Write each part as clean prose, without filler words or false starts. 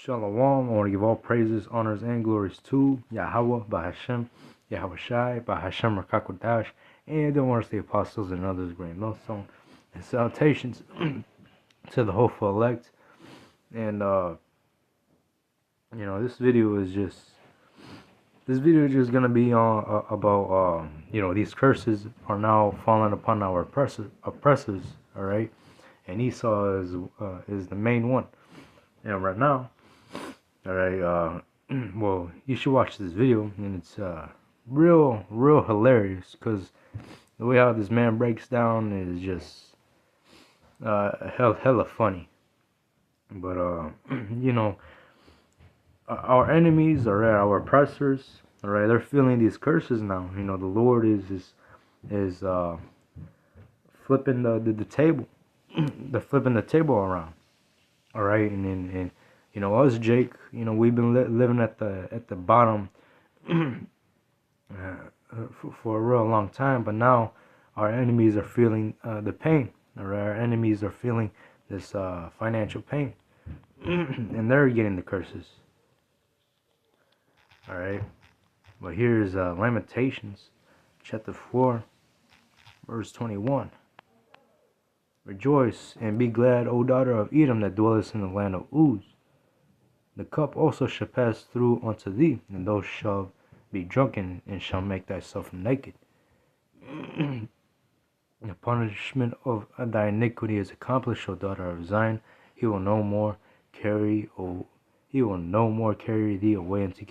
Shalom. I want to give all praises, honors, and glories to Yahweh, Bahashem, Yahweh Shai, Bahashem Rakakodash, and the ones the apostles and others great millstone. And salutations to the hopeful elect. And this video is just gonna be on about these curses are now falling upon our oppressors. All right, and Esau is the main one. And right now. Alright, well, you should watch this video, and it's real hilarious, because the way how this man breaks down is just hella funny. But our enemies, alright, our oppressors, alright, they're feeling these curses now. The Lord is flipping the table. They're flipping the table around. Alright, and us, Jake, we've been living at the bottom for a real long time, but now our enemies are feeling the pain. Our enemies are feeling this financial pain, and they're getting the curses. All right, but here's Lamentations, chapter 4, verse 21. Rejoice and be glad, O daughter of Edom, that dwellest in the land of Uz. The cup also shall pass through unto thee, and thou shalt be drunken, and shall make thyself naked. The punishment of thy iniquity is accomplished, O daughter of Zion. He will no more carry thee away into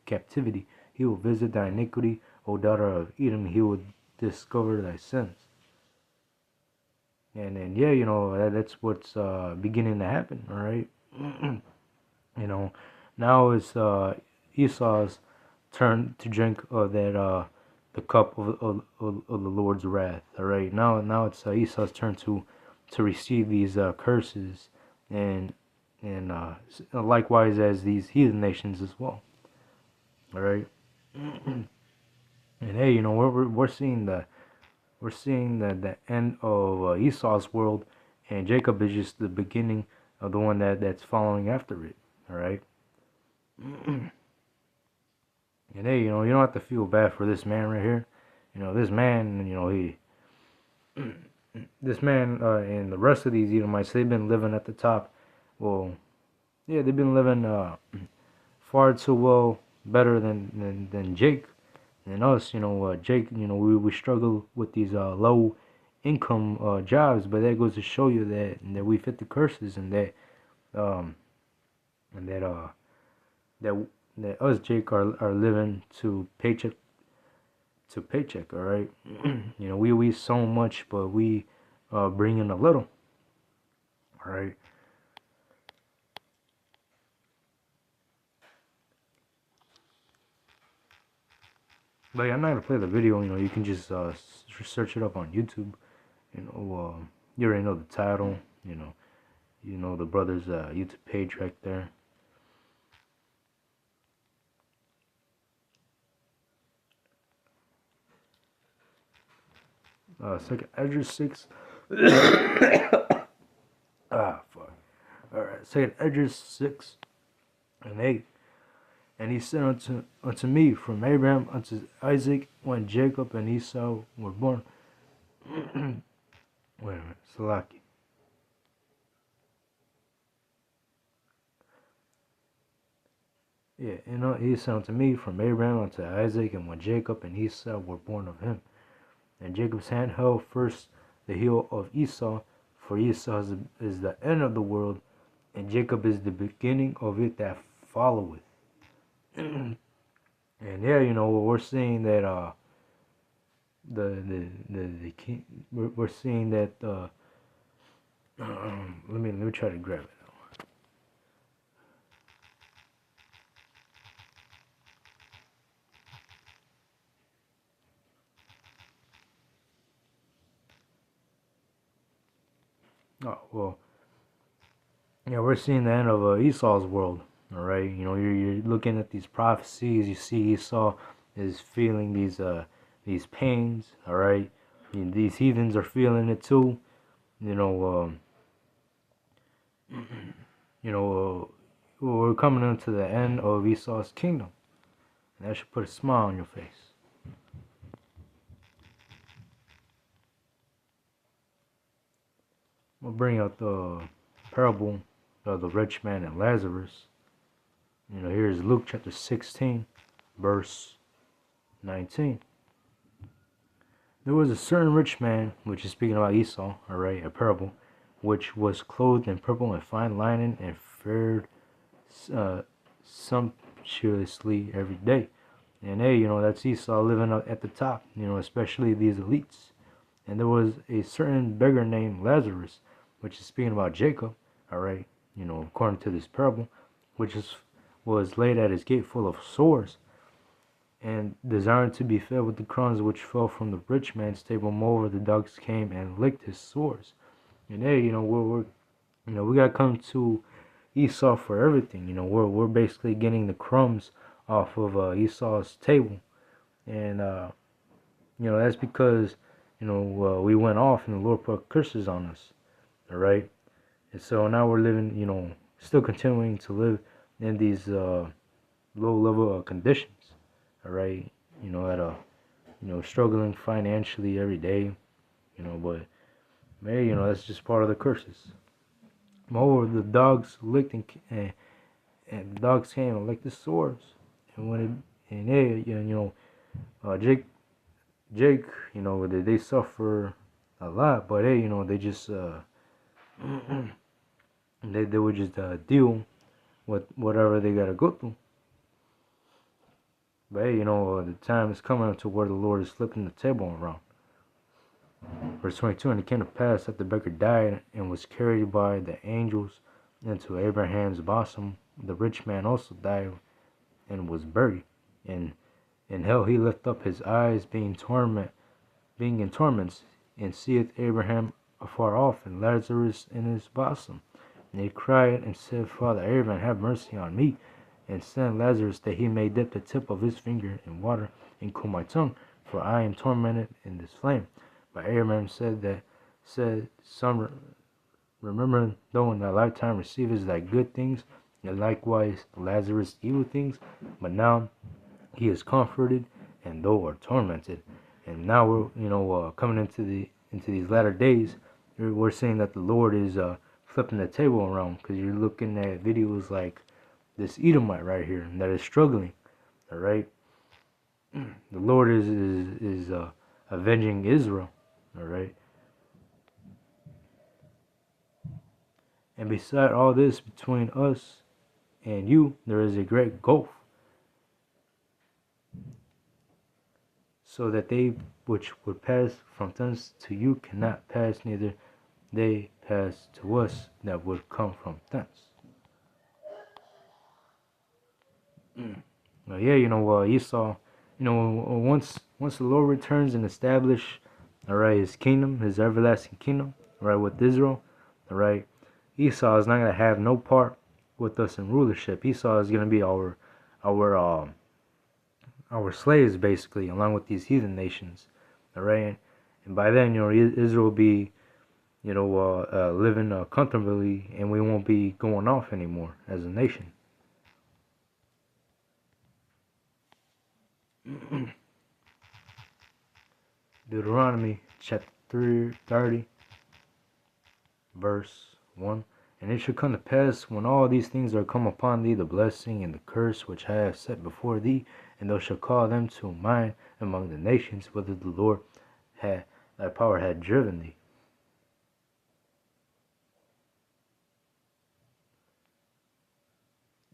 captivity. He will visit thy iniquity, O daughter of Edom. He will discover thy sins. And that's what's beginning to happen. All right. Now it's Esau's turn to drink the cup of the Lord's wrath. All right, now it's Esau's turn to receive these curses, and likewise as these heathen nations as well. All right, and hey, we're seeing the end of Esau's world, and Jacob is just the beginning of the one that's following after it. All right. And hey, you don't have to feel bad for this man right here. This man, this man and the rest of these Edomites, they've been living at the top. Well, yeah, they've been living far too well, better than Jake and us. Jake, we struggle with these low income jobs, but that goes to show you that we fit the curses, and that us, Jake, are living to paycheck to paycheck. All right. We so much, but we bring in a little. All right. But yeah, I'm not gonna play the video. You can just search it up on YouTube. You already know the title. The brother's YouTube page right there. Second Esdras 6. Fuck. Alright, second Esdras 6 and 8. And he said unto me, from Abraham unto Isaac, when Jacob and Esau were born. Wait a minute, Salaki. Yeah, he said unto me, from Abraham unto Isaac, and when Jacob and Esau were born of him. And Jacob's hand held first the heel of Esau, for Esau is the end of the world, and Jacob is the beginning of it that followeth. And yeah, we're seeing that the king. We're seeing that let me try to grab it. Oh, well, yeah, we're seeing the end of Esau's world. All right, you're looking at these prophecies. You see Esau is feeling these pains. All right, these heathens are feeling it too. we're coming into the end of Esau's kingdom. And that should put a smile on your face. We'll bring out the parable of the rich man and Lazarus. Here's Luke chapter 16, verse 19. There was a certain rich man, which is speaking about Esau, alright, a parable, which was clothed in purple and fine linen and fared sumptuously every day. And hey, that's Esau living at the top, especially these elites. And there was a certain beggar named Lazarus, which is speaking about Jacob, alright, according to this parable, which was laid at his gate full of sores, and desiring to be fed with the crumbs which fell from the rich man's table. Moreover, the dogs came and licked his sores. And hey, we gotta come to Esau for everything. We're basically getting the crumbs off of Esau's table, and that's because we went off and the Lord put curses on us. All right, and so now we're living, still continuing to live in these low level conditions. All right, at a struggling financially every day, but maybe that's just part of the curses. Moreover, the dogs licked and the dogs came and licked the sores, and when Jake, they suffer a lot, but hey, they just they would just deal with whatever they gotta go through. But hey, the time is coming to where the Lord is flipping the table around. Verse 22, and it came to pass that the beggar died and was carried by the angels into Abraham's bosom. The rich man also died and was buried. And in hell he lift up his eyes, being in torments, and seeth Abraham afar off, and Lazarus in his bosom. And he cried and said, Father Abraham, have mercy on me, and send Lazarus that he may dip the tip of his finger in water and cool my tongue, for I am tormented in this flame. But Abraham said, Son, remember, though in thy lifetime receivest thy good things, and likewise Lazarus evil things, but now he is comforted, and thou art tormented. And now we're coming into these latter days. We're seeing that the Lord is flipping the table around, because you're looking at videos like this Edomite right here that is struggling. All right, the Lord is avenging Israel. All right, and beside all this, between us and you, there is a great gulf, so that they which would pass from thence to you cannot pass, neither they pass to us that would come from thence. Well, yeah, Esau, once the Lord returns and establish, all right, his kingdom, his everlasting kingdom, all right, with Israel, all right, Esau is not gonna have no part with us in rulership. Esau is gonna be our slaves, basically, along with these heathen nations, all right, and by then, Israel will be, living comfortably, and we won't be going off anymore as a nation. Deuteronomy chapter 30, verse 1. And it shall come to pass, when all these things are come upon thee, the blessing and the curse which I have set before thee, and thou shalt call them to mind among the nations, whether the Lord thy power had driven thee.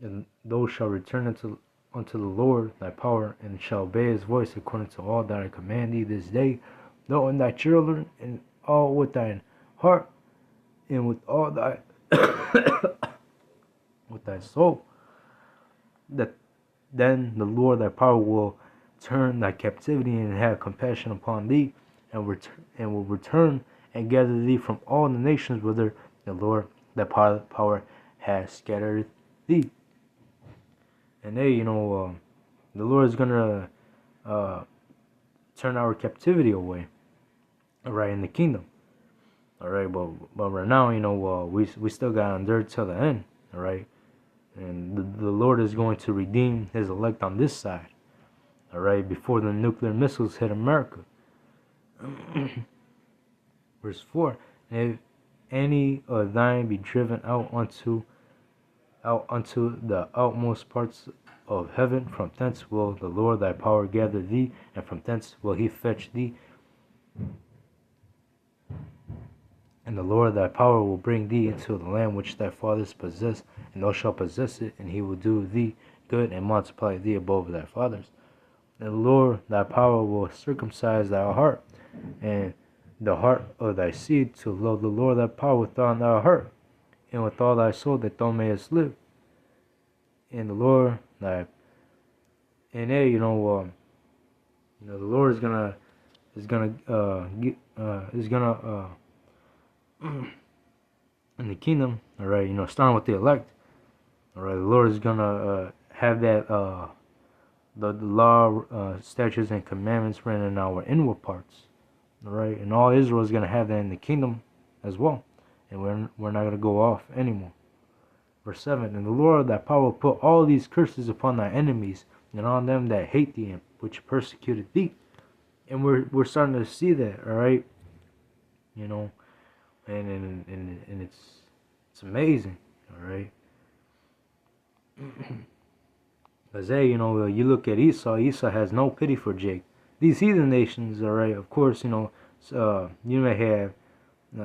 And thou shalt return unto the Lord thy power, and shall obey his voice according to all that I command thee this day, thou and thy children, and all with thine heart, and with all thy with thy soul. That then the Lord thy power will turn thy captivity and have compassion upon thee, and will return and gather thee from all the nations whither the Lord thy power has scattered thee. And hey, the Lord is gonna turn our captivity away, all right, in the kingdom, all right. But right now, we still got to endure till the end, all right. And the Lord is going to redeem his elect on this side, all right, before the nuclear missiles hit America. Verse 4, and if any of thine be driven out unto the outmost parts of heaven, from thence will the Lord thy power gather thee, and from thence will he fetch thee. And the Lord thy power will bring thee into the land which thy fathers possessed, and thou shalt possess it, and he will do thee good, and multiply thee above thy fathers. And the Lord thy power will circumcise thy heart, and the heart of thy seed, to love the Lord thy power with all thy heart, and with all thy soul, that thou mayest live. And the Lord thy, and the Lord is gonna in the kingdom, all right, starting with the elect, all right, the Lord is gonna have that the law, statutes, and commandments written in our inward parts, all right, and all Israel is gonna have that in the kingdom as well, and we're not gonna go off anymore. Verse 7, and the Lord thy power will put all these curses upon thy enemies, and on them that hate thee, and which persecuted thee. And we're starting to see that, all right, and it's amazing, all right. Because hey, you look at Esau. Esau has no pity for Jacob. These heathen nations, all right. Of course, you may have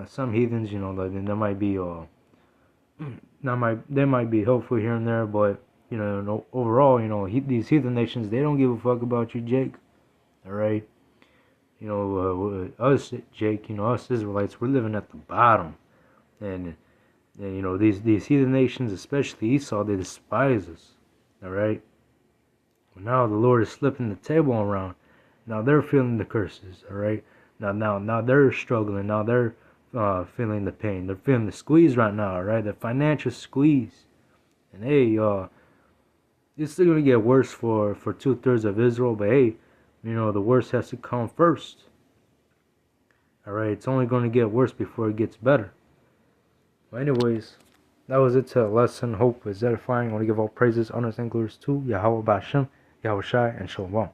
some heathens, there might be they might be helpful here and there, but overall, these heathen nations, they don't give a fuck about you, Jake. All right. Us, Jake, us Israelites, we're living at the bottom, and these heathen nations, especially Esau, they despise us. All right. Well, now the Lord is flipping the table around. Now they're feeling the curses. All right. Now they're struggling. Now they're feeling the pain. They're feeling the squeeze right now. All right. The financial squeeze. And hey, it's still gonna get worse for 2/3 of Israel. But hey, the worst has to come first. All right. It's only gonna get worse before it gets better. Well, anyways, that was it to the lesson. Hope is edifying. I want to give all praises, honors, and glories to Yahweh Bashem, Yahweh Shai, and Shalom.